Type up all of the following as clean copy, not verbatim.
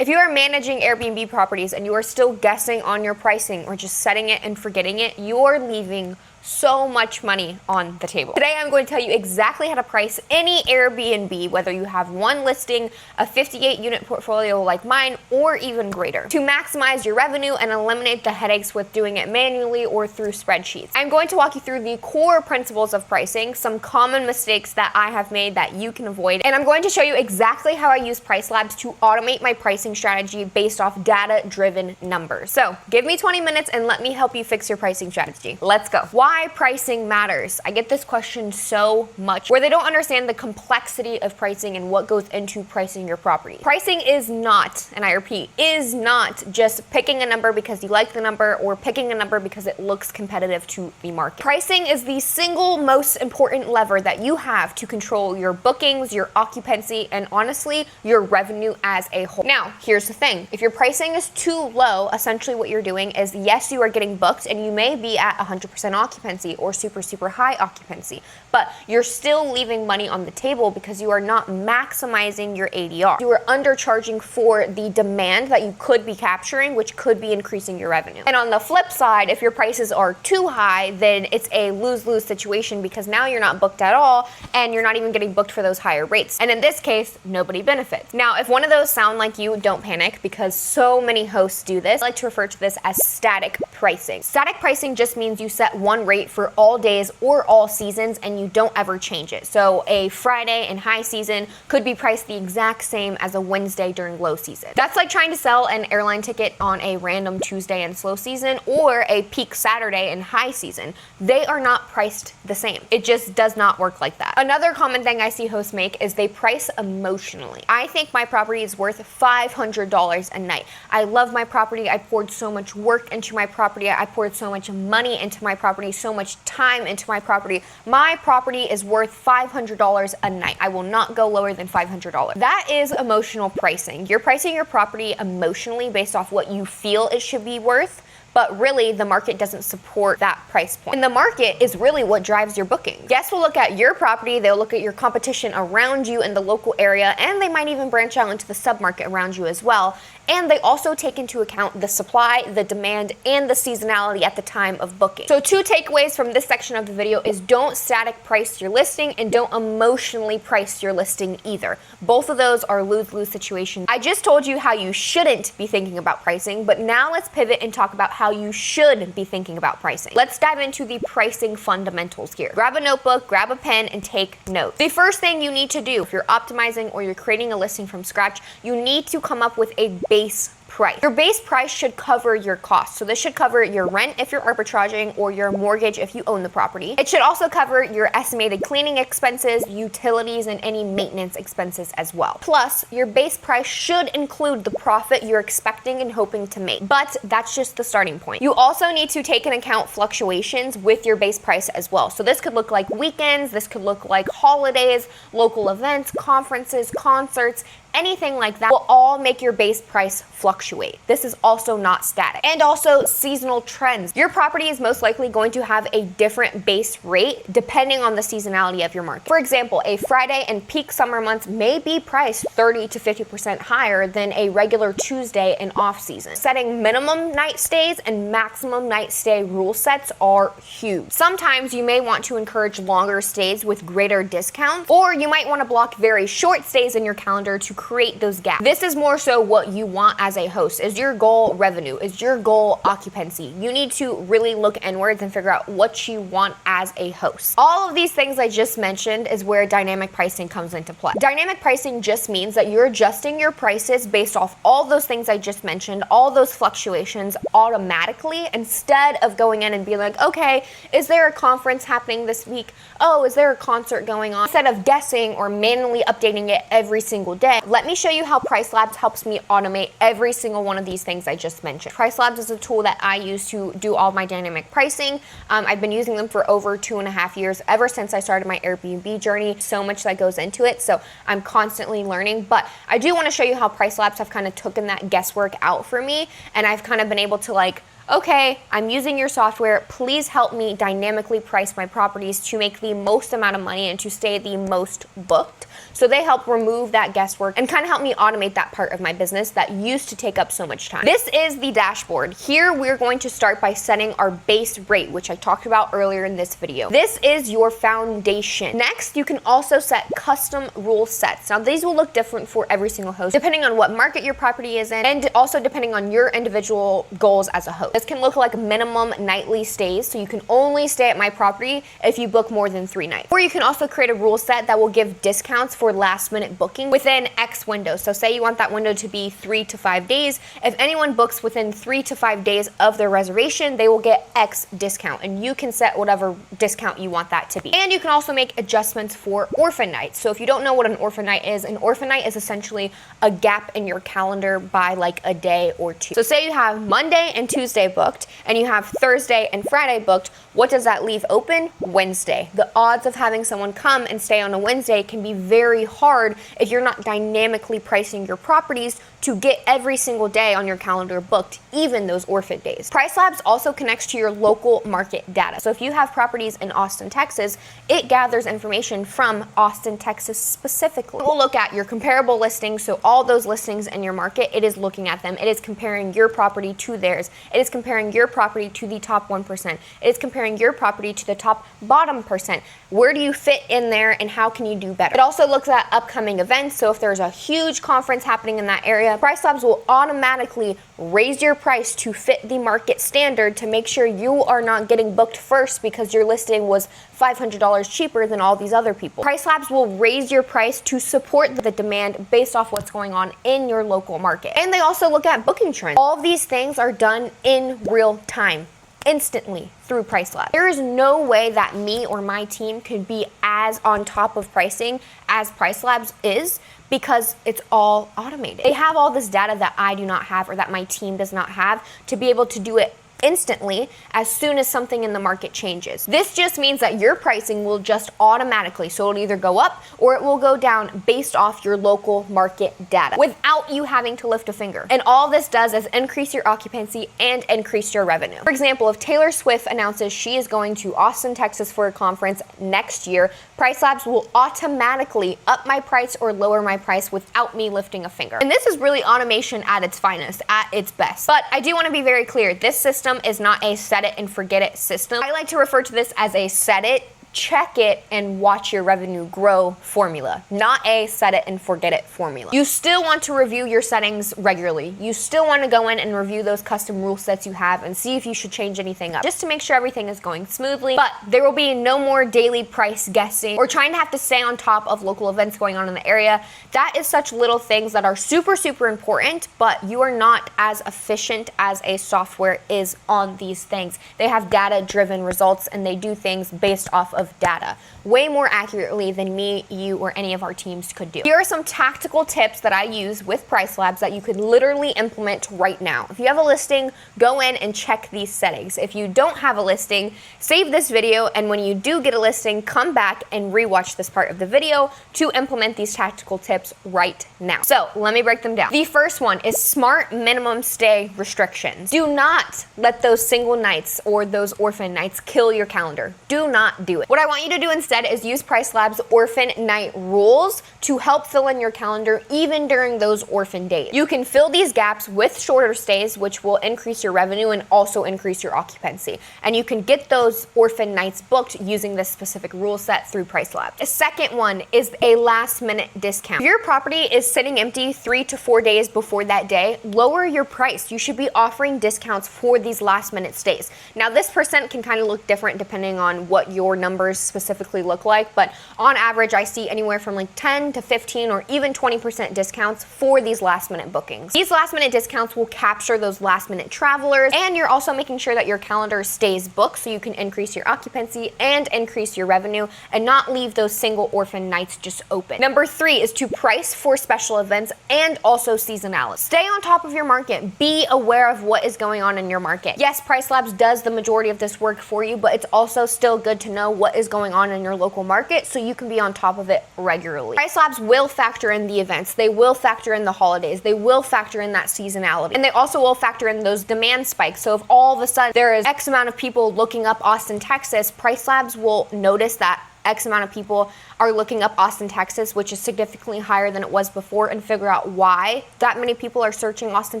If you are managing Airbnb properties and you are still guessing on your pricing or just setting it and forgetting it, you're leaving so much money on the table. Today, I'm going to tell you exactly how to price any Airbnb, whether you have one listing, a 58-unit portfolio like mine, or even greater, to maximize your revenue and eliminate the headaches with doing it manually or through spreadsheets. I'm going to walk you through the core principles of pricing, some common mistakes that I have made that you can avoid, and I'm going to show you exactly how I use PriceLabs to automate my pricing strategy based off data-driven numbers. So give me 20 minutes and let me help you fix your pricing strategy. Let's go. Why pricing matters. I get this question so much where they don't understand the complexity of pricing and what goes into pricing your property. Pricing is not, and I repeat, is not just picking a number because you like the number or picking a number because it looks competitive to the market. Pricing is the single most important lever that you have to control your bookings, your occupancy, and honestly, your revenue as a whole. Now, here's the thing. If your pricing is too low, essentially what you're doing is, yes, you are getting booked and you may be at 100% occupancy or super high occupancy, but you're still leaving money on the table because you are not maximizing your ADR. You are undercharging for the demand that you could be capturing, which could be increasing your revenue. And on the flip side, if your prices are too high, then it's a lose-lose situation because now you're not booked at all and you're not even getting booked for those higher rates. And in this case, nobody benefits. Now, if one of those sound like you, don't panic because so many hosts do this. I like to refer to this as static pricing. Static pricing just means you set one rate for all days or all seasons and you don't ever change it. So a Friday in high season could be priced the exact same as a Wednesday during low season. That's like trying to sell an airline ticket on a random Tuesday in slow season or a peak Saturday in high season. They are not priced the same. It just does not work like that. Another common thing I see hosts make is they price emotionally. I think my property is worth $500 a night. I love my property. I poured so much work into my property. I poured so much money into my property, so much time into my property. My property is worth $500 a night. I will not go lower than $500. That is emotional pricing. You're pricing your property emotionally based off what you feel it should be worth, but really the market doesn't support that price point. And the market is really what drives your booking. Guests will look at your property, they'll look at your competition around you in the local area, and they might even branch out into the submarket around you as well. And they also take into account the supply, the demand, and the seasonality at the time of booking. So 2 takeaways from this section of the video is don't static price your listing and don't emotionally price your listing either. Both of those are lose-lose situations. I just told you how you shouldn't be thinking about pricing, but now let's pivot and talk about how you should be thinking about pricing. Let's dive into the pricing fundamentals here. Grab a notebook, grab a pen, and take notes. The first thing you need to do if you're optimizing or you're creating a listing from scratch, you need to come up with a base price. Your base price should cover your costs. So this should cover your rent if you're arbitraging or your mortgage if you own the property. It should also cover your estimated cleaning expenses, utilities, and any maintenance expenses as well. Plus, your base price should include the profit you're expecting and hoping to make. But that's just the starting point. You also need to take into account fluctuations with your base price as well. So this could look like weekends, this could look like holidays, local events, conferences, concerts, anything like that will all make your base price fluctuate. This is also not static. And also seasonal trends. Your property is most likely going to have a different base rate depending on the seasonality of your market. For example, a Friday in peak summer months may be priced 30 to 50% higher than a regular Tuesday in off season. Setting minimum night stays and maximum night stay rule sets are huge. Sometimes you may want to encourage longer stays with greater discounts, or you might want to block very short stays in your calendar to create those gaps. This is more so what you want as a host. Is your goal revenue? Is your goal occupancy? You need to really look inwards and figure out what you want as a host. All of these things I just mentioned is where dynamic pricing comes into play. Dynamic pricing just means that you're adjusting your prices based off all those things I just mentioned, all those fluctuations automatically, instead of going in and being like, okay, is there a conference happening this week? Oh, is there a concert going on? Instead of guessing or manually updating it every single day, let me show you how PriceLabs helps me automate every single one of these things I just mentioned. PriceLabs is a tool that I use to do all my dynamic pricing. I've been using them for over 2.5 years, ever since I started my Airbnb journey. So much that goes into it, so I'm constantly learning. But I do want to show you how PriceLabs have kind of taken that guesswork out for me, and I've kind of been able to like okay, I'm using your software, please help me dynamically price my properties to make the most amount of money and to stay the most booked. So they help remove that guesswork and kind of help me automate that part of my business that used to take up so much time. This is the dashboard. Here we're going to start by setting our base rate, which I talked about earlier in this video. This is your foundation. Next, you can also set custom rule sets. Now these will look different for every single host, depending on what market your property is in, and also depending on your individual goals as a host. This can look like minimum nightly stays, so you can only stay at my property if you book more than 3 nights. Or you can also create a rule set that will give discounts for last minute booking within X window. So say you want that window to be 3 to 5 days. If anyone books within 3 to 5 days of their reservation, they will get X discount, and you can set whatever discount you want that to be. And you can also make adjustments for orphan nights. So if you don't know what an orphan night is essentially a gap in your calendar by like a day or 2. So say you have Monday and Tuesday booked, and you have Thursday and Friday booked. What does that leave open? Wednesday. The odds of having someone come and stay on a Wednesday can be very hard if you're not dynamically pricing your properties to get every single day on your calendar booked, even those orphan days. PriceLabs also connects to your local market data. So if you have properties in Austin, Texas, it gathers information from Austin, Texas specifically. We'll look at your comparable listings, so all those listings in your market, it is looking at them. It is comparing your property to theirs. It is comparing your property to the top 1%. It is comparing your property to the top bottom percent. Where do you fit in there, and how can you do better? It also looks at upcoming events. So if there's a huge conference happening in that area, PriceLabs will automatically raise your price to fit the market standard to make sure you are not getting booked first because your listing was $500 cheaper than all these other people. PriceLabs will raise your price to support the demand based off what's going on in your local market. And they also look at booking trends. All of these things are done in real time, instantly, through PriceLabs. There is no way that me or my team could be as on top of pricing as PriceLabs is, because it's all automated. They have all this data that I do not have, or that my team does not have, to be able to do it instantly as soon as something in the market changes. This just means that your pricing will just automatically, so it'll either go up or it will go down based off your local market data without you having to lift a finger. And all this does is increase your occupancy and increase your revenue. For example, if Taylor Swift announces she is going to Austin, Texas for a conference next year, PriceLabs will automatically up my price or lower my price without me lifting a finger. And this is really automation at its finest, at its best. But I do want to be very clear, this system is not a set it and forget it system. I like to refer to this as a set it, check it, and watch your revenue grow formula, not a set it and forget it formula. You still want to review your settings regularly. You still want to go in and review those custom rule sets you have and see if you should change anything up, just to make sure everything is going smoothly. But there will be no more daily price guessing or trying to have to stay on top of local events going on in the area. That is such little things that are super, super important, but you are not as efficient as a software is on these things. They have data-driven results, and they do things based off of data way more accurately than me, you, or any of our teams could do. Here are some tactical tips that I use with PriceLabs that you could literally implement right now. If you have a listing, go in and check these settings. If you don't have a listing, save this video, and when you do get a listing, come back and rewatch this part of the video to implement these tactical tips right now. So let me break them down. The first one is smart minimum stay restrictions. Do not let those single nights or those orphan nights kill your calendar. Do not do it. What I want you to do instead is use PriceLabs orphan night rules to help fill in your calendar even during those orphan days. You can fill these gaps with shorter stays, which will increase your revenue and also increase your occupancy. And you can get those orphan nights booked using this specific rule set through PriceLabs. The second one is a last minute discount. If your property is sitting empty 3 to 4 days before that day, lower your price. You should be offering discounts for these last minute stays. Now this percent can kind of look different depending on what your numbers specifically look like, but on average I see anywhere from like 10 to 15 or even 20% discounts for these last minute bookings. These last minute discounts will capture those last minute travelers, and you're also making sure that your calendar stays booked so you can increase your occupancy and increase your revenue and not leave those single orphan nights just open. Number 3 is to price for special events and also seasonality. Stay on top of your market. Be aware of what is going on in your market. Yes, PriceLabs does the majority of this work for you, but it's also still good to know what what is going on in your local market so you can be on top of it regularly. PriceLabs will factor in the events. They will factor in the holidays. They will factor in that seasonality. And they also will factor in those demand spikes. So if all of a sudden there is X amount of people looking up Austin, Texas, PriceLabs will notice that X amount of people are looking up Austin, Texas, which is significantly higher than it was before, and figure out why that many people are searching Austin,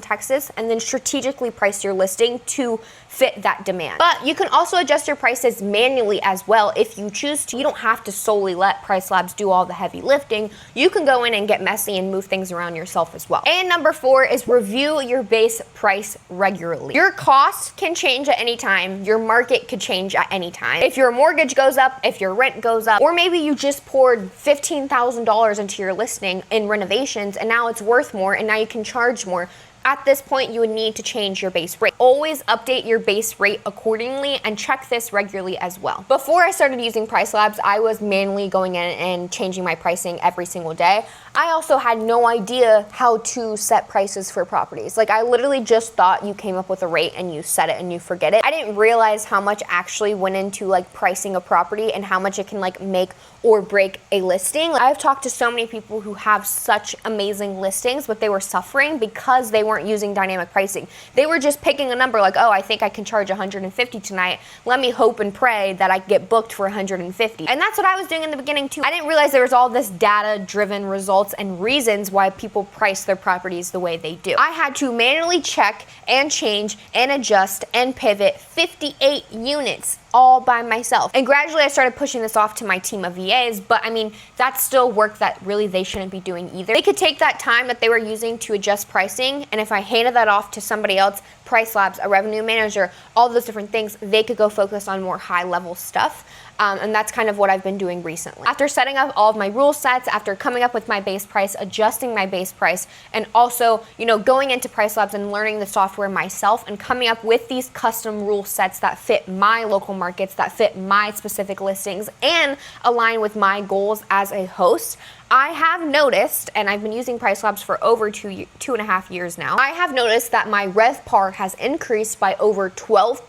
Texas, and then strategically price your listing to fit that demand. But you can also adjust your prices manually as well if you choose to. You don't have to solely let PriceLabs do all the heavy lifting. You can go in and get messy and move things around yourself as well. And number 4 is review your base price regularly. Your cost can change at any time. Your market could change at any time. If your mortgage goes up, if your rent goes up, or maybe you just poured $15,000 into your listing in renovations and now it's worth more and now you can charge more. At this point, you would need to change your base rate. Always update your base rate accordingly and check this regularly as well. Before I started using PriceLabs, I was manually going in and changing my pricing every single day. I also had no idea how to set prices for properties. Like, I literally just thought you came up with a rate and you set it and you forget it. I didn't realize how much actually went into like pricing a property and how much it can like make or break a listing. I've talked to so many people who have such amazing listings, but they were suffering because they weren't using dynamic pricing. They were just picking a number like, oh, I think I can charge 150 tonight. Let me hope and pray that I get booked for 150. And that's what I was doing in the beginning too. I didn't realize there was all this data-driven results and reasons why people price their properties the way they do. I had to manually check and change and adjust and pivot 58 units all by myself. And gradually I started pushing this off to my team of VAs, but I mean, that's still work that really they shouldn't be doing either. They could take that time that they were using to adjust pricing, and if I handed that off to somebody else, PriceLabs, a revenue manager, all those different things, they could go focus on more high level stuff. And that's kind of what I've been doing recently. After setting up all of my rule sets, after coming up with my base price, adjusting my base price, and also, going into PriceLabs and learning the software myself and coming up with these custom rule sets that fit my local markets, that fit my specific listings, and align with my goals as a host, I have noticed, and I've been using PriceLabs for over 2.5 years now, I have noticed that my RevPAR has increased by over 12%,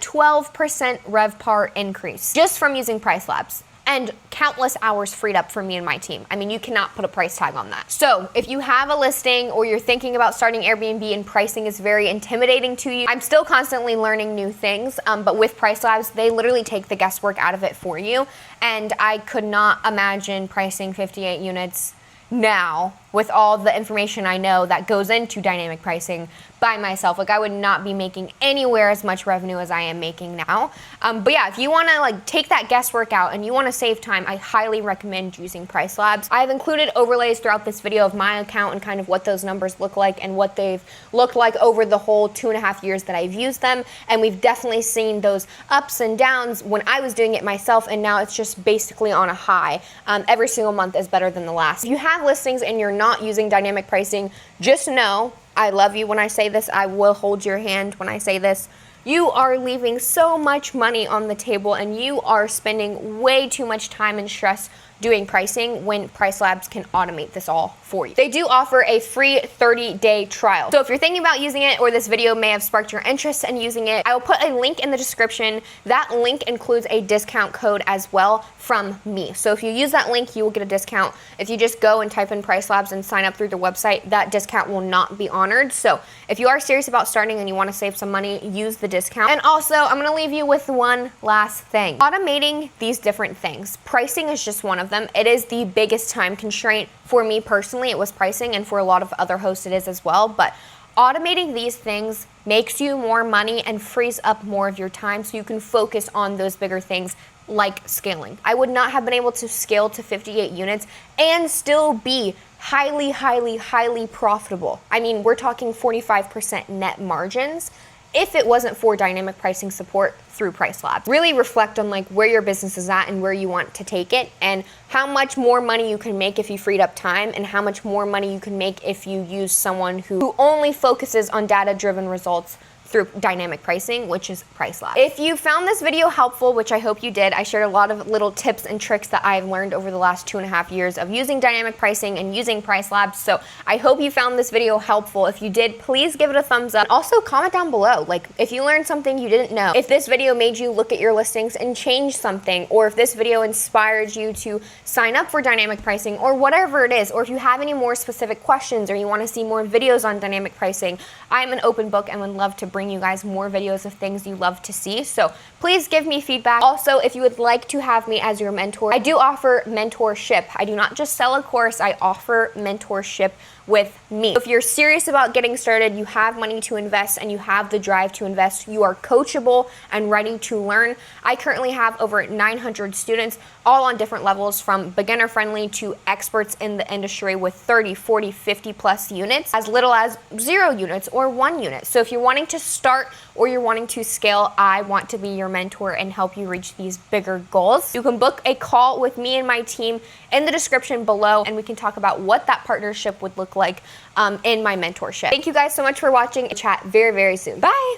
12% RevPAR increase just from using PriceLabs. And countless hours freed up for me and my team. I mean, you cannot put a price tag on that. So if you have a listing or you're thinking about starting Airbnb and pricing is very intimidating to you, I'm still constantly learning new things, but with PriceLabs, they literally take the guesswork out of it for you. And I could not imagine pricing 58 units now with all the information I know that goes into dynamic pricing by myself. Like, I would not be making anywhere as much revenue as I am making now. But yeah, if you want to take that guesswork out and you want to save time, I highly recommend using PriceLabs. I've included overlays throughout this video of my account and kind of what those numbers look like and what they've looked like over the whole 2.5 years that I've used them. And we've definitely seen those ups and downs when I was doing it myself, and now it's just basically on a high. Every single month is better than the last. If you have listings and you're not using dynamic pricing, just know, I love you when I say this, I will hold your hand when I say this, you are leaving so much money on the table and you are spending way too much time and stress doing pricing when PriceLabs can automate this all for you. They do offer a free 30-day trial. So if you're thinking about using it or this video may have sparked your interest in using it, I will put a link in the description. That link includes a discount code as well from me. So if you use that link, you will get a discount. If you just go and type in PriceLabs and sign up through the website, that discount will not be honored. So if you are serious about starting and you want to save some money, use the discount. And also, I'm going to leave you with one last thing. Automating these different things. Pricing is just one of them. It is the biggest time constraint for me personally. It was pricing, and for a lot of other hosts it is as well. But automating these things makes you more money and frees up more of your time so you can focus on those bigger things like scaling. I would not have been able to scale to 58 units and still be highly, highly, highly profitable. I mean, we're talking 45% net margins if it wasn't for dynamic pricing support through PriceLabs. Really reflect on where your business is at and where you want to take it, and how much more money you can make if you freed up time, and how much more money you can make if you use someone who only focuses on data-driven results through dynamic pricing, which is PriceLabs. If you found this video helpful, which I hope you did, I shared a lot of little tips and tricks that I've learned over the last 2.5 years of using dynamic pricing and using PriceLabs. So I hope you found this video helpful. If you did, please give it a thumbs up. Also comment down below, like if you learned something you didn't know, if this video made you look at your listings and change something, or if this video inspired you to sign up for dynamic pricing, or whatever it is, or if you have any more specific questions or you want to see more videos on dynamic pricing, I'm an open book and would love to bring you guys more videos of things you love to see. So please give me feedback. Also, if you would like to have me as your mentor, I do offer mentorship. I do not just sell a course, I offer mentorship with me. If you're serious about getting started, you have money to invest and you have the drive to invest, you are coachable and ready to learn, I currently have over 900 students, all on different levels, from beginner friendly to experts in the industry with 30, 40, 50 plus units, as little as 0 units or 1 unit. So if you're wanting to start or you're wanting to scale, I want to be your mentor and help you reach these bigger goals. You can book a call with me and my team in the description below, and we can talk about what that partnership would look like in my mentorship. Thank you guys so much for watching. Chat very, very soon. Bye.